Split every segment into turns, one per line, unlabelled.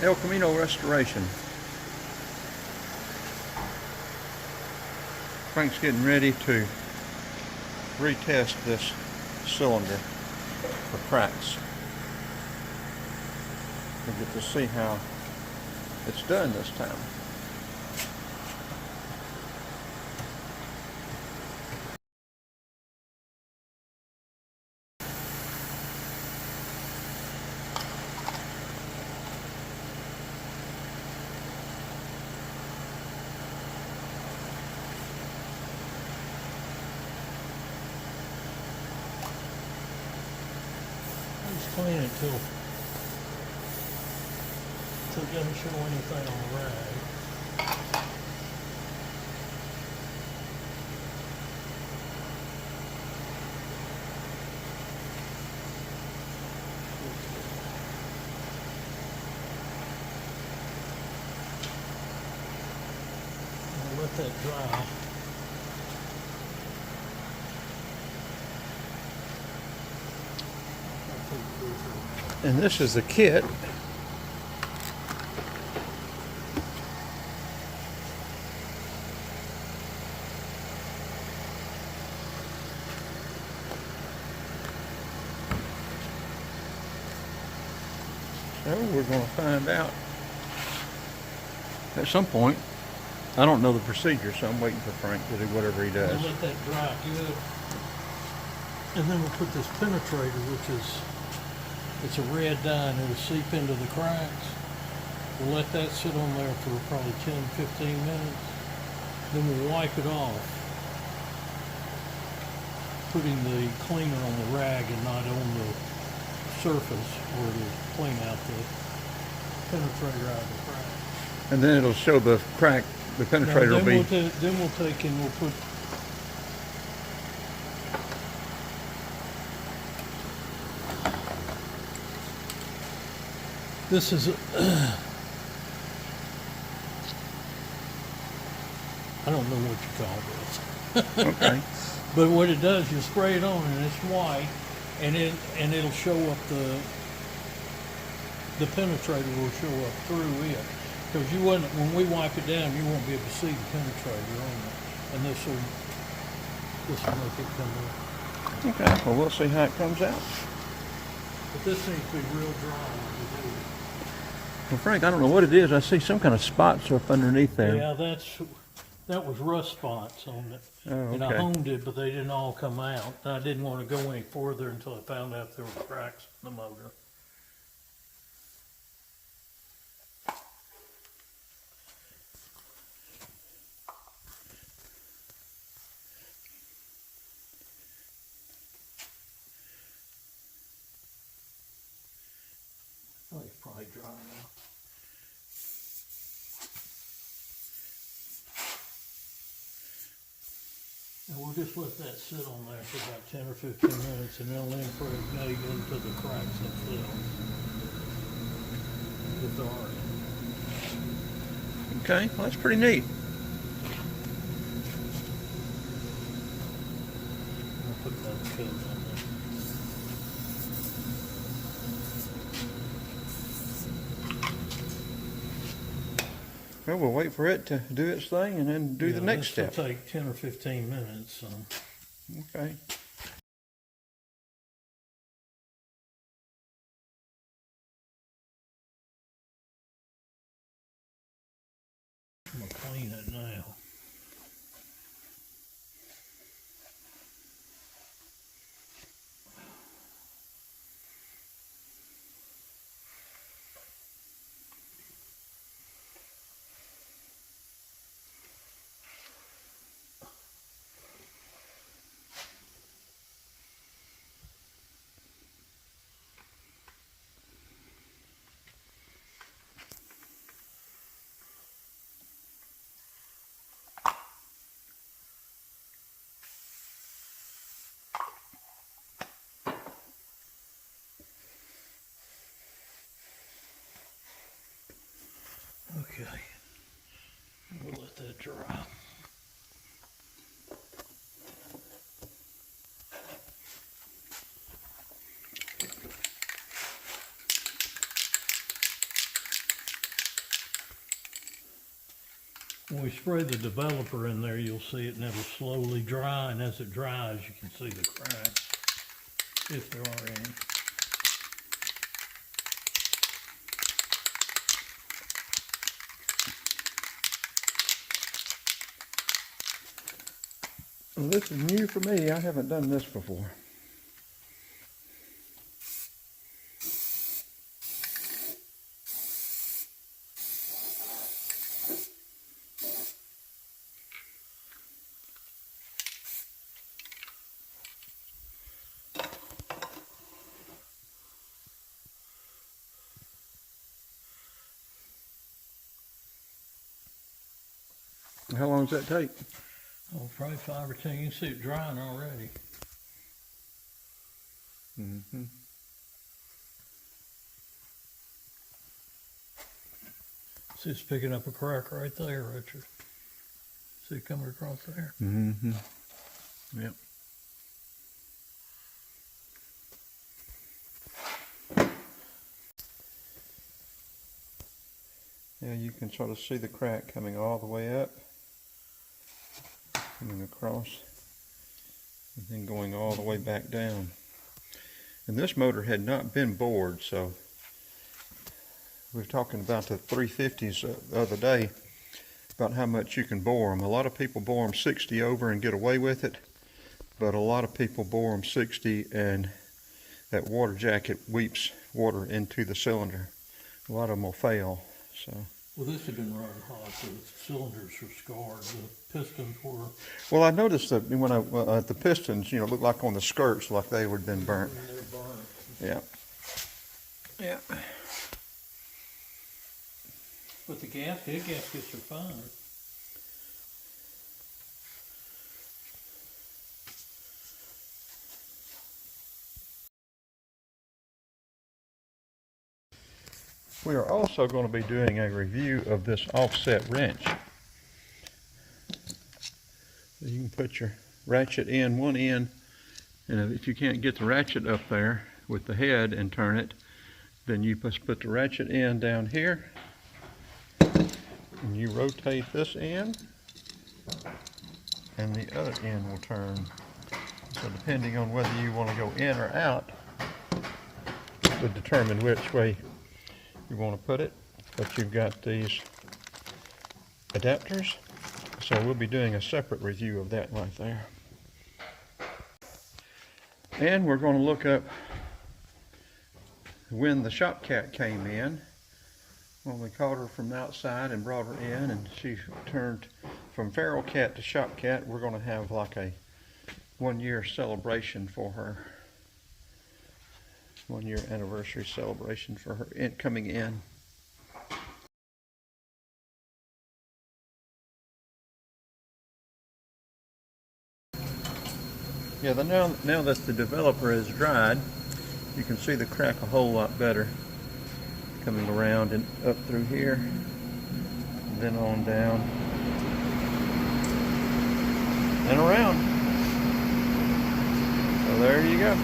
ElCamino Restoration. Frank's getting ready to retest this cylinder for cracks. We'll get to see how it's done this time.
Just clean it till it doesn't show anything on the rag. I'll let that dry.
And this is the kit. So we're going to find out at some point. I don't know the procedure, so I'm waiting for Frank to do whatever he does.
We'll let that dry good. And then we'll put this penetrator, which is, it's a red dye and it'll seep into the cracks. We'll let that sit on there for probably 10-15 minutes. Then we'll wipe it off, putting the cleaner on the rag and not on the surface where it'll clean out the penetrator out of the crack.
And then it'll show the crack. The penetrator will be.
Then we'll take and we'll put. This is. I don't know what you call this.
Okay.
But what it does, you spray it on and it's white, and it'll show up the penetrator will show up through it. Because you wouldn't, when we wipe it down, you won't be able to see the penetrator on it, and this will make it come up.
Okay. Well, we'll see how it comes out.
But this needs to be real dry when we do it.
Well, Frank, I don't know what it is. I see some kind of spots up underneath there.
Yeah, that was rust spots on it.
Oh, okay.
And I honed it, but they didn't all come out. And I didn't want to go any further until I found out there were cracks in the motor. Oh, it's probably dry now. And we'll just let that sit on there for about 10 or 15 minutes, and it'll impregnate into the cracks themselves, if there are any.
Okay. Well, that's pretty neat.
I'll put that coat on there.
Well, we'll wait for it to do its thing and then do the next step.
This will take 10 or 15 minutes. So.
Okay.
I'm going to clean it now. Okay, we'll let that dry. When we spray the developer in there, you'll see it and it'll slowly dry, and as it dries, you can see the cracks, if there are any.
Well, this is new for me. I haven't done this before. How long does that take?
Oh, probably 5 or 10. You can see it drying already.
Mm-hmm.
See, it's picking up a crack right there, Richard. See it coming across there?
Mm-hmm. Yep. Yeah, you can sort of see the crack coming all the way up, coming across, and then going all the way back down. And this motor had not been bored, so we were talking about the 350s the other day, about how much you can bore them. A lot of people bore them 60 over and get away with it, but a lot of people bore them 60 and that water jacket weeps water into the cylinder. A lot of them will fail. So.
Well, this had been running hot, so the cylinders are scarred. The pistons were.
Well, I noticed that when the pistons, looked like on the skirts, like they would have been burnt.
They're burnt.
Yeah. Yeah.
But the gaskets are fine.
We are also going to be doing a review of this offset wrench. So you can put your ratchet in one end, and if you can't get the ratchet up there with the head and turn it, then you just put the ratchet end down here, and you rotate this end, and the other end will turn. So depending on whether you want to go in or out, to determine which way you want to put it. But you've got these adapters, so we'll be doing a separate review of that right there. And we're going to look up when the shop cat came in. When we caught her from outside and brought her in, and she turned from feral cat to shop cat. We're going to have like a 1-year celebration for her. 1-year anniversary celebration for her coming in. Yeah, now that the developer is dried, you can see the crack a whole lot better, coming around and up through here, and then on down and around. So there you go.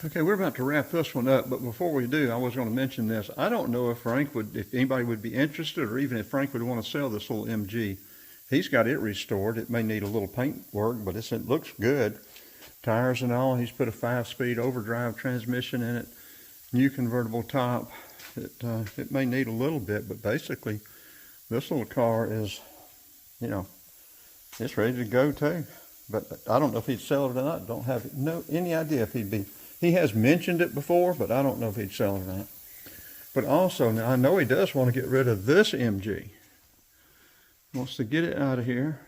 Okay, we're about to wrap this one up, but before we do, I was going to mention this. I don't know if anybody would be interested, or even if Frank would want to sell this little MG. He's got it restored. It may need a little paint work, but it looks good. Tires and all. He's put a 5-speed overdrive transmission in it. New convertible top. It may need a little bit, but basically, this little car is, it's ready to go too. But I don't know if he'd sell it or not. Don't have any idea if he'd be. He has mentioned it before, but I don't know if he'd sell it or not. But also, now I know he does want to get rid of this MG. He wants to get it out of here.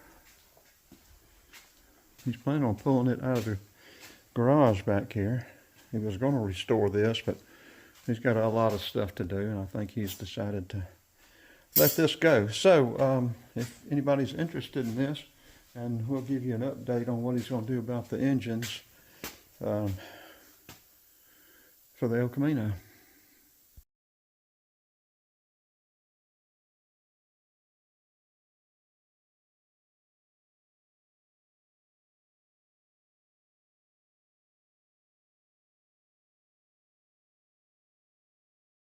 He's planning on pulling it out of the garage back here. He was going to restore this, but he's got a lot of stuff to do, and I think he's decided to let this go. So, if anybody's interested in this, and we'll give you an update on what he's going to do about the engines for the ElCamino.